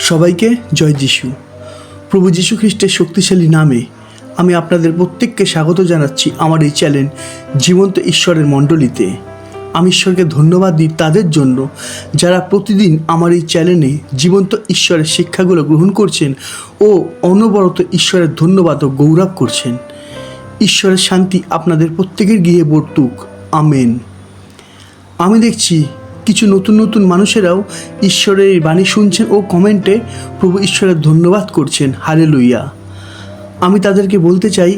সবাইকে জয় যিশু। প্রভু যীশু খ্রিস্টের শক্তিশালী নামে আমি আপনাদের প্রত্যেককে স্বাগত জানাচ্ছি আমার এই চ্যানেল জীবন্ত ঈশ্বরের মণ্ডলীতে। আমি ঈশ্বরকে ধন্যবাদ দিই তাদের জন্য যারা প্রতিদিন আমার এই চ্যানেলে জীবন্ত ঈশ্বরের শিক্ষাগুলো গ্রহণ করছেন ও অনবরত ঈশ্বরের ধন্যবাদ ও গৌরব করছেন। ঈশ্বরের শান্তি আপনাদের প্রত্যেকের গৃহে বর্তুক। আমেন। আমি দেখছি কিছু নতুন নতুন মানুষেরাও ঈশ্বরের এই বাণী শুনছেন ও কমেন্টে প্রভু ঈশ্বরের ধন্যবাদ করছেন। হালেলুয়া। আমি তাদেরকে বলতে চাই,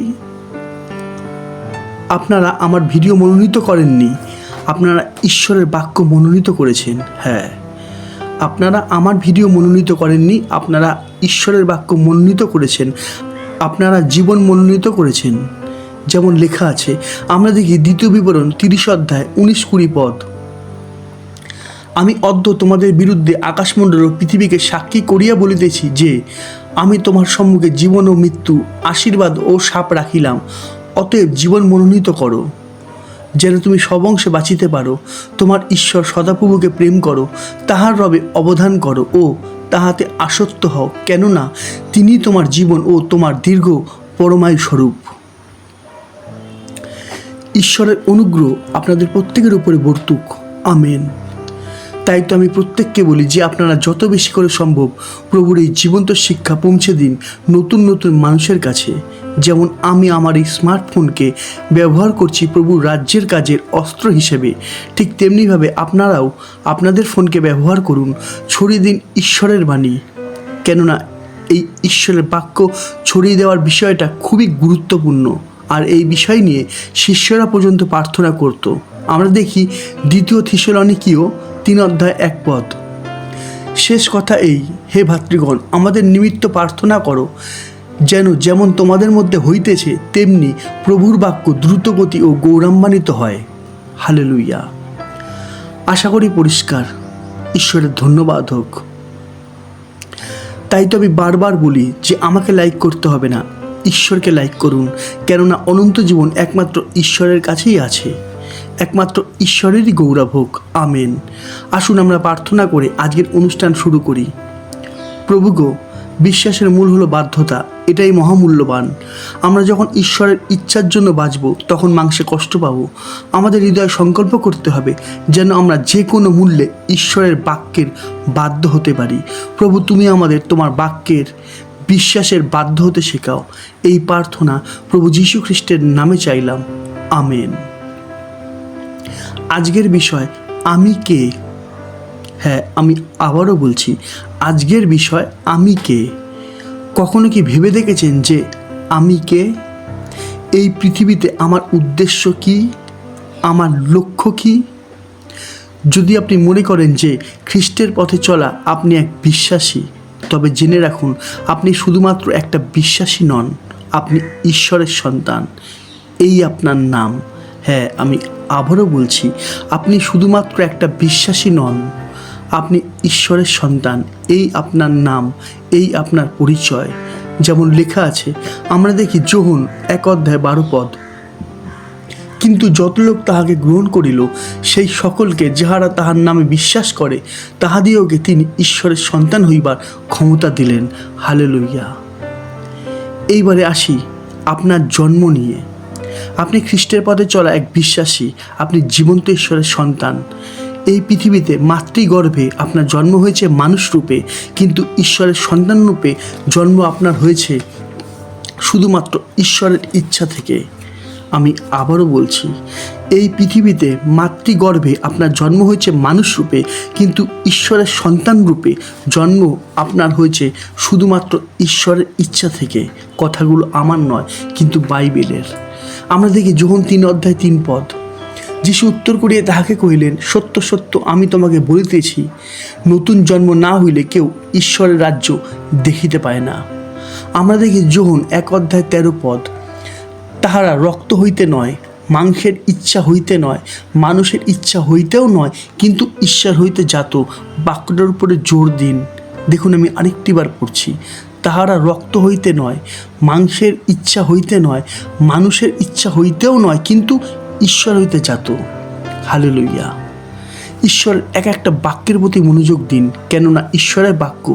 আপনারা আমার ভিডিও মনোনীত করেননি, আপনারা ঈশ্বরের বাক্য মনোনীত করেছেন। হ্যাঁ, আপনারা আমার ভিডিও মনোনীত করেননি, আপনারা ঈশ্বরের বাক্য মনোনীত করেছেন, আপনারা জীবন মনোনীত করেছেন। যেমন লেখা আছে, আমরা দেখি দ্বিতীয় বিবরণ 30 অধ্যায় 19-20 পদ। আমি অদ্য তোমাদের বিরুদ্ধে আকাশমণ্ডল ও পৃথিবীকে সাক্ষী করিয়া বলিতেছি যে আমি তোমার সম্মুখে জীবন ও মৃত্যু, আশীর্বাদ ও শাপ রাখিলাম। অতএব জীবন মনোনীত করো, যেন তুমি সবংশে বাঁচিতে পারো। তোমার ঈশ্বর সদাপ্রভুকে প্রেম করো, তাহার রবে অবধান করো ও তাহাতে আসক্ত হও, কেননা তিনি তোমার জীবন ও তোমার দীর্ঘ পরমায়ু স্বরূপ। ঈশ্বরের অনুগ্রহ আপনাদের প্রত্যেকের উপরে বর্তুক। আমেন। তাই তো আমি প্রত্যেককে বলি যে আপনারা যত বেশি করে সম্ভব প্রভুর এই জীবন্ত শিক্ষা পৌঁছে দিন নতুন নতুন মানুষের কাছে। যেমন আমি আমার এই স্মার্টফোনকে ব্যবহার করছি প্রভুর রাজ্যের কাজের অস্ত্র হিসেবে, ঠিক তেমনিভাবে আপনারাও আপনাদের ফোনকে ব্যবহার করুন, ছড়িয়ে দিন ঈশ্বরের বাণী। কেননা এই ঈশ্বরের বাক্য ছড়িয়ে দেওয়ার বিষয়টা খুবই গুরুত্বপূর্ণ। আর এই বিষয় নিয়ে শিষ্যরা পর্যন্ত প্রার্থনা করত। আমরা দেখি 2 থিসলনিকীয় 3 অধ্যায় 1 পদ। শেষ কথা এই, হে ভাতৃগণ, আমাদের নিমিত্ত প্রার্থনা করো, যেমন তোমাদের মধ্যে হইতেছে তেমনি প্রভুর বাক্য দ্রুতগতি ও গৌরবান্বিত হয়। হালেলুয়া। আশা করি পরিষ্কার। ঈশ্বরের ধন্যবাদ হোক। তাই তো আমি বারবার বলি যে আমাকে লাইক করতে হবে না, ঈশ্বরকে লাইক করুন। কেননা অনন্ত জীবন একমাত্র ঈশ্বরের কাছেই আছে, একমাত্র ঈশ্বরেরই গৌরব হোক। আমেন। আসুন আমরা প্রার্থনা করে আজকের অনুষ্ঠান শুরু করি। প্রভু গো, বিশ্বাসের মূল হলো বাধ্যতা, এটাই মহামূল্যবান। আমরা যখন ঈশ্বরের ইচ্ছার জন্য বাঁচব তখন মাংসে কষ্ট পাব। আমাদের হৃদয়ে সংকল্প করতে হবে যেন আমরা যে কোনো মূল্যে ঈশ্বরের বাক্যের বাধ্য হতে পারি। প্রভু, তুমি আমাদের তোমার বাক্যের বিশ্বাসের বাধ্য হতে শেখাও। এই প্রার্থনা প্রভু যীশু খ্রিস্টের নামে চাইলাম। আমেন। আজকের বিষয়, আমি কে। হ্যাঁ, আমি আবারও বলছি, আজকের বিষয় আমি কে। কখনো কি ভেবে দেখেছেন যে আমি কে? এই পৃথিবীতে আমার উদ্দেশ্য কি, আমার লক্ষ্য কি? যদি আপনি মনে করেন যে খ্রিস্টের পথে চলা আপনি এক বিশ্বাসী, তবে জেনে রাখুন আপনি শুধুমাত্র একটা বিশ্বাসী নন, আপনি ঈশ্বরের সন্তান। এই আপনার নাম। হ্যাঁ, আমি আবারও বলছি, আপনি শুধুমাত্র একটা বিশ্বাসী নন, আপনি ঈশ্বরের সন্তান। এই আপনার নাম, এই আপনার পরিচয়। যেমন লেখা আছে, আমরা দেখি যোহন 1 অধ্যায় 12 পদ। কিন্তু যত লোক তাহাকে গ্রহণ করিল, সেই সকলকে যাহারা তাহার নামে বিশ্বাস করে তাহাদিওকে তিনি ঈশ্বরের সন্তান হইবার ক্ষমতা দিলেন। হালেলুয়া। এইবারে আসি আপনার জন্ম নিয়ে। আপনি খ্রিস্টের পথে চলা এক বিশ্বাসী, আপনি জীবন্ত ঈশ্বরের সন্তান। এই পৃথিবীতে মাতৃগর্ভে আপনার জন্ম হয়েছে মানুষ রূপে, কিন্তু ঈশ্বরের সন্তান রূপে জন্ম আপনার হয়েছে শুধুমাত্র ঈশ্বরের ইচ্ছা থেকে। আমি আবারও বলছি, এই পৃথিবীতে মাতৃগর্ভে আপনার জন্ম হয়েছে মানুষ রূপে, কিন্তু ঈশ্বরের সন্তান রূপে জন্ম আপনার হয়েছে শুধুমাত্র ঈশ্বরের ইচ্ছা থেকে। কথাগুলো আমার নয়, কিন্তু বাইবেলের। আমরা দেখি যোহন 3 অধ্যায় 3 পদ। যিশু উত্তর করিয়া তাহাকে কহিলেন, সত্য সত্য আমি তোমাকে বলিতেছি, নতুন জন্ম না হইলে কেউ ঈশ্বরের রাজ্য দেখিতে পায় না। আমরা দেখি যোহন 1 অধ্যায় 13 পদ। তাহারা রক্ত হইতে নয়, মাংসের ইচ্ছা হইতে নয়, মানুষের ইচ্ছা হইতেও নয়, কিন্তু ঈশ্বর হইতে জাত। বাক্যটার উপরে জোর দিন। দেখুন, আমি আরেকটিবার পড়ছি। তাহারা রক্ত হইতে নয়, মাংসের ইচ্ছা হইতে নয়, মানুষের ইচ্ছা হইতেও নয়, কিন্তু ঈশ্বর হইতে জাত। হালেলুয়া। ঈশ্বরের এক একটা বাক্যের প্রতি মনোযোগ দিন, কেননা ঈশ্বরের বাক্য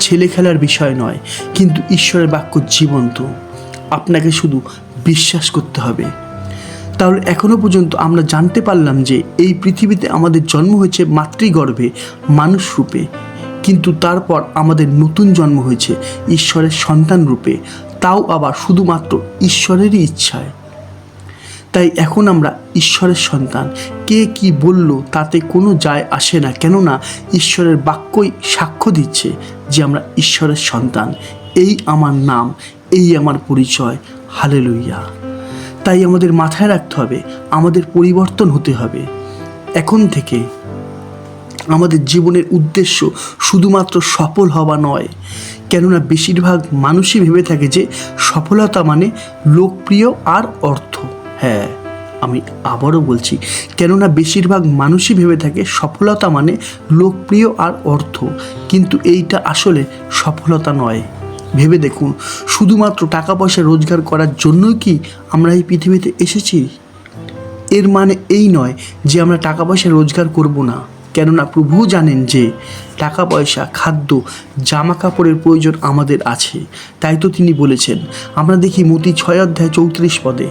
ছেলে খেলার বিষয় নয়, কিন্তু ঈশ্বরের বাক্য জীবন্ত। আপনাকে শুধু বিশ্বাস করতে হবে। তাহলে এখনো পর্যন্ত আমরা জানতে পারলাম যে এই পৃথিবীতে আমাদের জন্ম হয়েছে মাতৃগর্ভে মানুষ রূপে, কিন্তু তারপর আমাদের নতুন জন্ম হয়েছে ঈশ্বরের সন্তান রূপে, তাও আবার শুধুমাত্র ঈশ্বরেরই ইচ্ছায়। তাই এখন আমরা ঈশ্বরের সন্তান। কে কি বলল তাতে কোনো যায় আসে না, কেননা ঈশ্বরের বাক্যই সাক্ষ্য দিচ্ছে যে আমরা ঈশ্বরের সন্তান। এই আমার নাম, এই আমার পরিচয়। হালেলুয়া। তাই আমাদের মাথায় রাখতে হবে, আমাদের পরিবর্তন হতে হবে। এখন থেকে আমাদের জীবনের উদ্দেশ্য শুধুমাত্র সফল হওয়া নয়, কেননা বেশিরভাগ মানুষই ভেবে থাকে যে সফলতা মানে লোকপ্রিয় আর অর্থ। হ্যাঁ, আমি আবারও বলছি, কেননা বেশিরভাগ মানুষই ভেবে থাকে সফলতা মানে লোকপ্রিয় আর অর্থ, কিন্তু এইটা আসলে সফলতা নয়। ভেবে দেখুন, শুধুমাত্র টাকা পয়সা রোজগার করার জন্যই কি আমরা এই পৃথিবীতে এসেছি? এর মানে এই নয় যে আমরা টাকা পয়সা রোজগার করব না, কেননা প্রভু জানেন যে টাকা পয়সা, খাদ্য, জামা কাপড়ের প্রয়োজন আমাদের আছে। তাই তো তিনি বলেছেন, আমরা দেখি মতি 6:34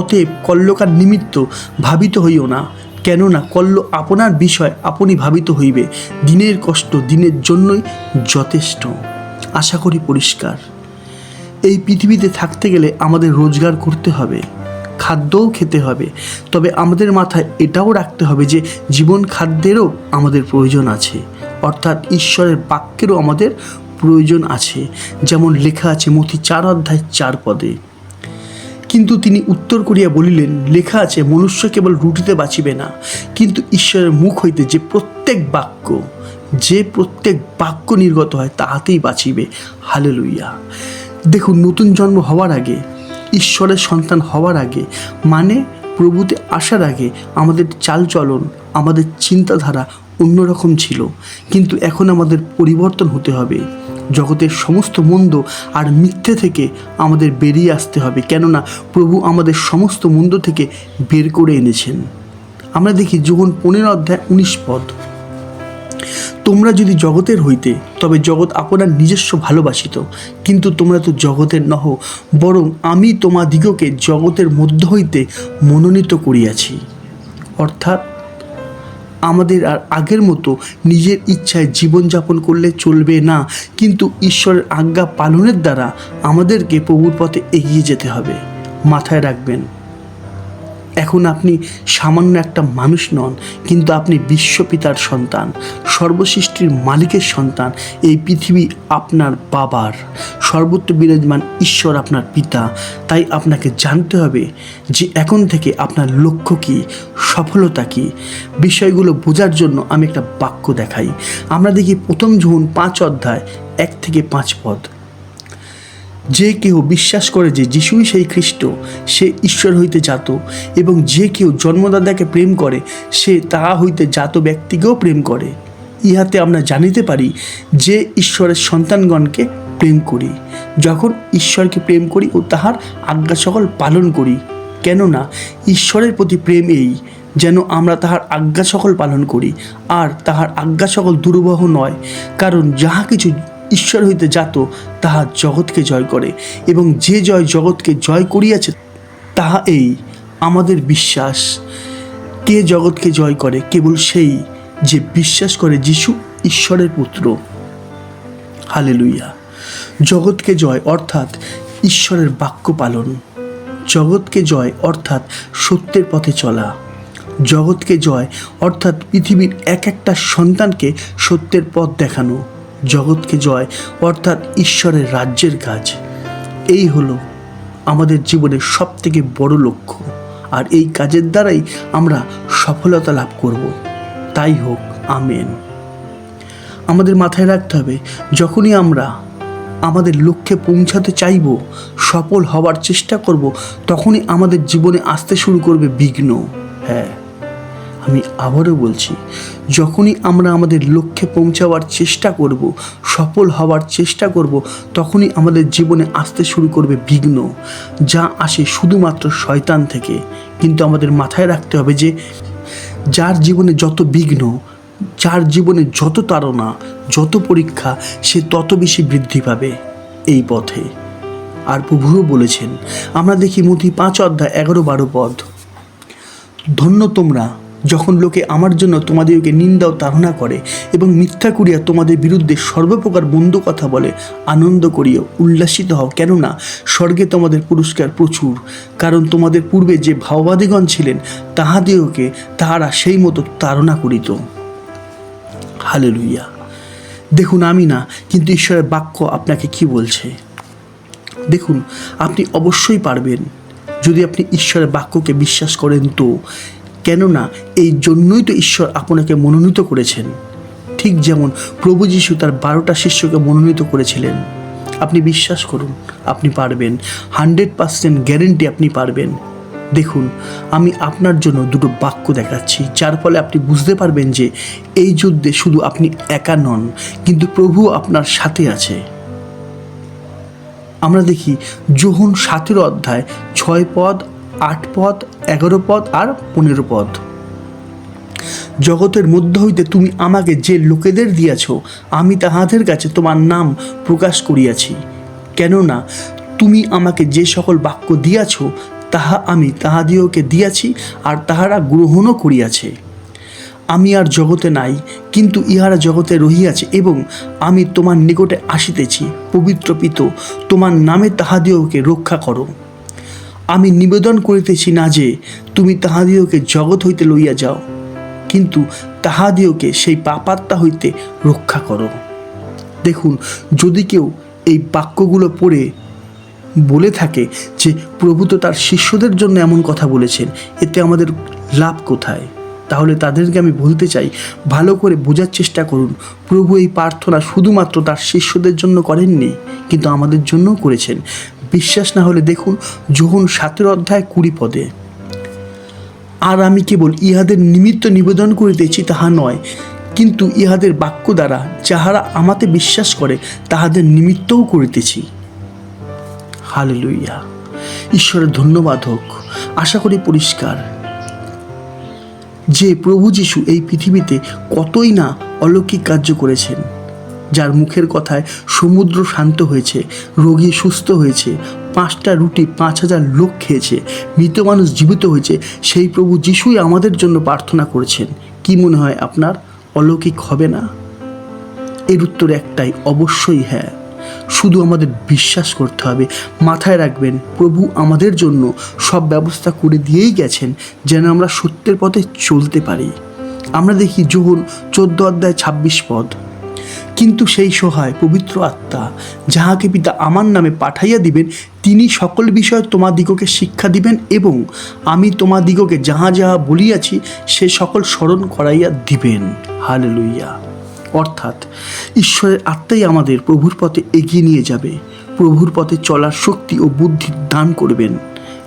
অতএব কল্যকার নিমিত্ত ভাবিত হইও না, কেননা কল্য আপনার বিষয় আপনি ভাবিত হইবে, দিনের কষ্ট দিনের জন্যই যথেষ্ট। আশা করি পরিষ্কার। এই পৃথিবীতে থাকতে গেলে আমাদের রোজগার করতে হবে, খাদ্যও খেতে হবে, তবে আমাদের মাথায় এটাও রাখতে হবে যে জীবন খাদ্যেরও আমাদের প্রয়োজন আছে, অর্থাৎ ঈশ্বরের বাক্যেরও আমাদের প্রয়োজন আছে, যেমন লেখা আছে মতি 4:4। কিন্তু তিনি উত্তর করিয়া বলিলেন, লেখা আছে মনুষ্য কেবল রুটিতে বাঁচিবে না, কিন্তু ঈশ্বরের মুখ হইতে যে প্রত্যেক বাক্য নির্গত হয় তাহাতেই বাঁচিবে। হালেলুয়া। দেখুন, নতুন জন্ম হওয়ার আগে, ঈশ্বরের সন্তান হওয়ার আগে, মানে প্রভুতে আসার আগে আমাদের চালচলন, আমাদের চিন্তাধারা অন্যরকম ছিল, কিন্তু এখন আমাদের পরিবর্তন হতে হবে। জগতের সমস্ত মন্দ আর মিথ্যে থেকে আমাদের বেরিয়ে আসতে হবে, কেননা প্রভু আমাদের সমস্ত মন্দ থেকে বের করে এনেছেন। আমরা দেখি যোহন 15:19, তোমরা যদি জগতের হইতে, তবে জগৎ আপনার নিজস্ব ভালোবাসিত, কিন্তু তোমরা তো জগতের নহ, বরং আমি তোমাদিগকে জগতের মধ্য হইতে মনোনীত করিয়াছি। অর্থাৎ আমাদের আর আগের মতো নিজের ইচ্ছায় জীবনযাপন করলে চলবে না, কিন্তু ঈশ্বরের আজ্ঞা পালনের দ্বারা আমাদেরকে প্রভুর পথে এগিয়ে যেতে হবে। মাথায় রাখবেন, এখন আপনি সামান্য একটা মানুষ নন, কিন্তু আপনি বিশ্বপিতার সন্তান, সর্বসৃষ্টির মালিকের সন্তান। এই পৃথিবী আপনার বাবার, সর্বত্র বিরাজমান ঈশ্বর আপনার পিতা। তাই আপনাকে জানতে হবে যে এখন থেকে আপনার লক্ষ্য কী, সফলতা কী। বিষয়গুলো বোঝার জন্য আমি একটা বাক্য দেখাই। আমরা দেখি প্রথম যোহন 5:1-5। যে কেউ বিশ্বাস করে যে যিশুই সেই খ্রিস্ট, সে ঈশ্বর হইতে জাত, এবং যে কেউ জন্মদাতাকে প্রেম করে, সে তাহা হইতে জাত ব্যক্তিকেও প্রেম করে। ইহাতে আমরা জানিতে পারি যে ঈশ্বরের সন্তানগণকে প্রেম করি, যখন ঈশ্বরকে প্রেম করি ও তাহার আজ্ঞা সকল পালন করি। কেননা ঈশ্বরের প্রতি প্রেম এই, যেন আমরা তাহার আজ্ঞা সকল পালন করি, আর তাহার আজ্ঞা সকল দুর্বহ নয়, কারণ যাহা কিছু ঈশ্বর হইতে জাত তাহা জগৎকে জয় করে, এবং যে জয় জগৎকে জয় করিয়াছে তাহা এই আমাদের বিশ্বাস। কে জগৎকে জয় করে? কেবল সেই যে বিশ্বাস করে যিশু ঈশ্বরের পুত্র। হালেলুয়া। জগৎকে জয় অর্থাৎ ঈশ্বরের বাক্য পালন, জগৎকে জয় অর্থাৎ সত্যের পথে চলা, জগৎকে জয় অর্থাৎ পৃথিবীর এক একটা সন্তানকে সত্যের পথ দেখানো, জগৎকে জয় অর্থাৎ ঈশ্বরের রাজ্যের কাজ। এই হলো আমাদের জীবনের সবথেকে বড় লক্ষ্য, আর এই কাজের দ্বারাই আমরা সফলতা লাভ করব। তাই হোক, আমেন। আমাদের মাথায় রাখতে হবে, যখনই আমরা আমাদের লক্ষ্যে পৌঁছাতে চাইব, সফল হওয়ার চেষ্টা করব, তখনই আমাদের জীবনে আসতে শুরু করবে বিঘ্ন। হ্যাঁ, আমি আবারও বলছি, যখনই আমরা আমাদের লক্ষ্যে পৌঁছাবার চেষ্টা করব, সফল হওয়ার চেষ্টা করব, তখনই আমাদের জীবনে আসতে শুরু করবে বিঘ্ন, যা আসে শুধুমাত্র শয়তান থেকে। কিন্তু আমাদের মাথায় রাখতে হবে যে যার জীবনে যত বিঘ্ন, যার জীবনে যত তাড়না, যত পরীক্ষা, সে তত বেশি বৃদ্ধি পাবে এই পথে। আর প্রভুও বলেছেন, আমরা দেখি মথি 5:11-12 পদ, ধন্য তোমরা যখন লোকে আমার জন্য তোমাদেরকে নিন্দা ও তাড়না করে এবং মিথ্যা করিয়া তোমাদের বিরুদ্ধে সর্বপ্রকার মন্দ কথা বলে, আনন্দ করিও, উল্লাসিত হও, কেননা স্বর্গে তোমাদের পুরস্কার প্রচুর। কারণ তোমাদের পূর্বে যে ভাওবাদীগণ ছিলেন, তাহাদিওকে তাহারা সেই মতো তাড়না করিত। হালেলুইয়া। দেখুন, আমি না, কিন্তু ঈশ্বরের বাক্য আপনাকে কি বলছে দেখুন। আপনি অবশ্যই পারবেন যদি আপনি ঈশ্বরের বাক্যকে বিশ্বাস করেন তো। কেননা এই জন্যই তো ঈশ্বর আপনাকে মনোনীত করেছেন। ঠিক যেমন প্রভু যীশু তার 12টা শিষ্যকে মনোনীত করেছিলেন। আপনি বিশ্বাস করুন, আপনি পারবেন। 100% গ্যারেন্টি আপনি পারবেন। দেখুন, আমি আপনার জন্য দুটো বাক্য দেখাচ্ছি, যার ফলে আপনি বুঝতে পারবেন যে এই যুদ্ধে শুধু আপনি একা নন, কিন্তু প্রভু আপনার সাথে আছে। আমরা দেখি যোহন 17 6 পদ, 8 পদ, 11 পদ আর 15 পদ। জগতের মধ্য হইতে তুমি আমাকে যে লোকেদের দিয়াছ, আমি তাহাদের কাছে তোমার নাম প্রকাশ করিয়াছি। কেননা তুমি আমাকে যে সকল বাক্য দিয়াছ, তাহা আমি তাহাদিওকে দিয়াছি, আর তাহারা গ্রহণও করিয়াছে। আমি আর জগতে নাই, কিন্তু ইহারা জগতে রহিয়াছে, এবং আমি তোমার নিকটে আসিতেছি। পবিত্র পিতো, তোমার নামে তাহাদিওকে রক্ষা করো। আমি নিবেদন করিতেছি না যে তুমি তাহাদিওকে জগৎ হইতে লইয়া যাও, কিন্তু তাহাদিওকে সেই পাপাত্মা হইতে রক্ষা করো। দেখুন, যদি কেউ এই বাক্যগুলো পড়ে বলে থাকে যে প্রভু তো তার শিষ্যদের জন্য এমন কথা বলেছেন, এতে আমাদের লাভ কোথায়? তাহলে তাদেরকে আমি বলতে চাই, ভালো করে বোঝার চেষ্টা করুন। প্রভু এই প্রার্থনা শুধুমাত্র তার শিষ্যদের জন্য করেননি, কিন্তু আমাদের জন্যও করেছেন। বিশ্বাস না হলে দেখুন যোহন 17:20 পদে, আর আমি কেবল ইহাদের নিমিত্ত নিবেদন করিতেছি তাহা নয়, কিন্তু ইহাদের বাক্য দ্বারা যাহারা আমাতে বিশ্বাস করে তাহাদের নিমিত্তও করিতেছি। হালেলুইয়া। ঈশ্বরের ধন্যবাদ হোক। আশা করি পরিষ্কার যে প্রভু যীশু এই পৃথিবীতে কতই না অলৌকিক কার্য করেছেন, যার মুখের কথায় সমুদ্র শান্ত হয়েছে, রোগী সুস্থ হয়েছে, 5টা রুটি 5,000 লোক খেয়েছে, মৃত মানুষ জীবিত হয়েছে। সেই প্রভু যীশুই আমাদের জন্য প্রার্থনা করেছেন। কি মনে হয় আপনার, অলৌকিক হবে না? এর উত্তর একটাই, অবশ্যই হ্যাঁ। শুধু আমাদের বিশ্বাস করতে হবে। মাথায় রাখবেন, প্রভু আমাদের জন্য সব ব্যবস্থা করে দিয়েই গেছেন যেন আমরা সত্যের পথে চলতে পারি। আমরা দেখি যোহন 14:26 পদ, কিন্তু সেই সহায় পবিত্র আত্মা যাহাকে পিতা আমার নামে পাঠাইয়া দিবেন, তিনি সকল বিষয় তোমাদিগকে শিক্ষা দিবেন, এবং আমি তোমাদিগকে যাহা যাহা বলিয়াছি সে সকল স্মরণ করাইয়া দিবেন। হালেলুইয়া। অর্থাৎ ঈশ্বরের আত্মাই আমাদের প্রভুর পথে এগিয়ে নিয়ে যাবে, প্রভুর পথে চলার শক্তি ও বুদ্ধি দান করবেন।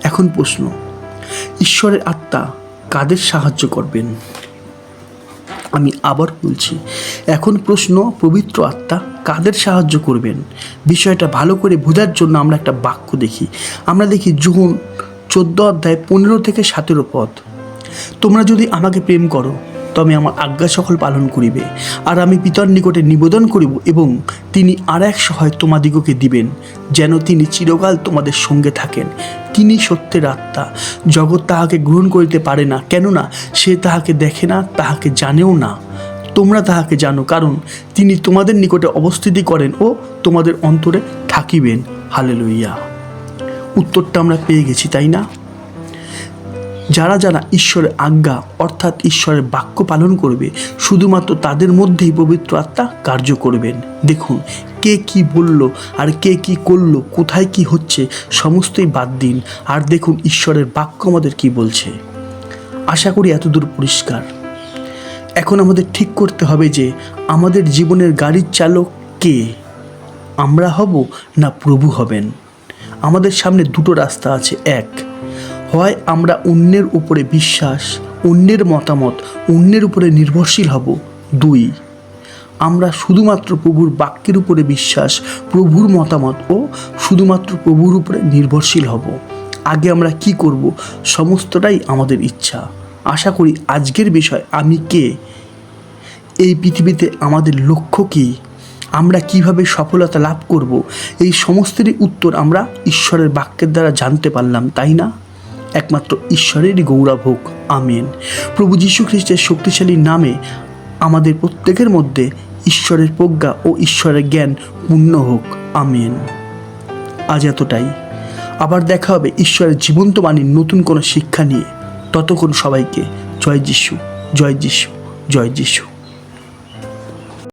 এখন প্রশ্ন, ঈশ্বরের আত্মা কাদের সাহায্য করবেন? আমি আবার বলছি, এখন প্রশ্ন, পবিত্র আত্মা কাদের সাহায্য করবেন? বিষয়টা ভালো করে বোঝার জন্য আমরা একটা বাক্য দেখি। আমরা দেখি যোহন 14:15-17 পদ, তোমরা যদি আমাকে প্রেম করো তবে আমার আজ্ঞা সকল পালন করিবে, আর আমি পিতার নিকটে নিবেদন করিব, এবং তিনি আর এক সহায় তোমাদিগকে দিবেন, যেন তিনি চিরকাল তোমাদের সঙ্গে থাকেন। তিনি সত্যের আত্মা। জগৎ তাহাকে গ্রহণ করিতে পারে না, কেননা সে তাহাকে দেখে না, তাহাকে জানেও না। তোমরা তাহাকে জানো, কারণ তিনি তোমাদের নিকটে অবস্থিতি করেন ও তোমাদের অন্তরে থাকিবেন। হালেলুইয়া। উত্তরটা আমরা পেয়ে গেছি, তাই না? যারা যারা ঈশ্বরের আজ্ঞা অর্থাৎ ঈশ্বরের বাক্য পালন করবে, শুধুমাত্র তাদের মধ্যেই পবিত্র আত্মা কার্য করবেন। দেখুন, কে কি বলল আর কে কি করলো, কোথায় কি হচ্ছে, সমস্তই বাদ দিন, আর দেখুন ঈশ্বরের বাক্য আমাদের কি বলছে। আশা করি এতদূর পরিষ্কার। এখন আমাদের ঠিক করতে হবে যে আমাদের জীবনের গাড়ির চালক কে, আমরা হব না প্রভু হবেন। আমাদের সামনে দুটো রাস্তা আছে। এক, হয় আমরা অন্যের উপরে বিশ্বাস, অন্যের মতামত, অন্যের উপরে নির্ভরশীল হব। 2, আমরা শুধুমাত্র প্রভুর বাক্যের উপরে বিশ্বাস, প্রভুর মতামত ও শুধুমাত্র প্রভুর উপরে নির্ভরশীল হব। আগে আমরা কি করব, সমস্তটাই আমাদের ইচ্ছা। আশা করি আজকের বিষয় আমি কে, এই পৃথিবীতে আমাদের লক্ষ্য কী, আমরা কিভাবে সফলতা লাভ করব, এই সমস্তেরই উত্তর আমরা ঈশ্বরের বাক্যের দ্বারা জানতে পারলাম, তাই না? একমাত্র ঈশ্বরেরই গৌরব হোক। আমেন। প্রভু যীশু খ্রিস্টের শক্তিশালী নামে আমাদের প্রত্যেকের মধ্যে ঈশ্বরের প্রজ্ঞা ও ঈশ্বরের জ্ঞান পূর্ণ হোক। আমেন। আজ এতটাই। আবার দেখা হবে ঈশ্বরের জীবন্ত বাণীর নতুন কোনো শিক্ষা নিয়ে। ততক্ষণ সবাইকে জয় যিশু, জয় যিশু, জয় যিশু।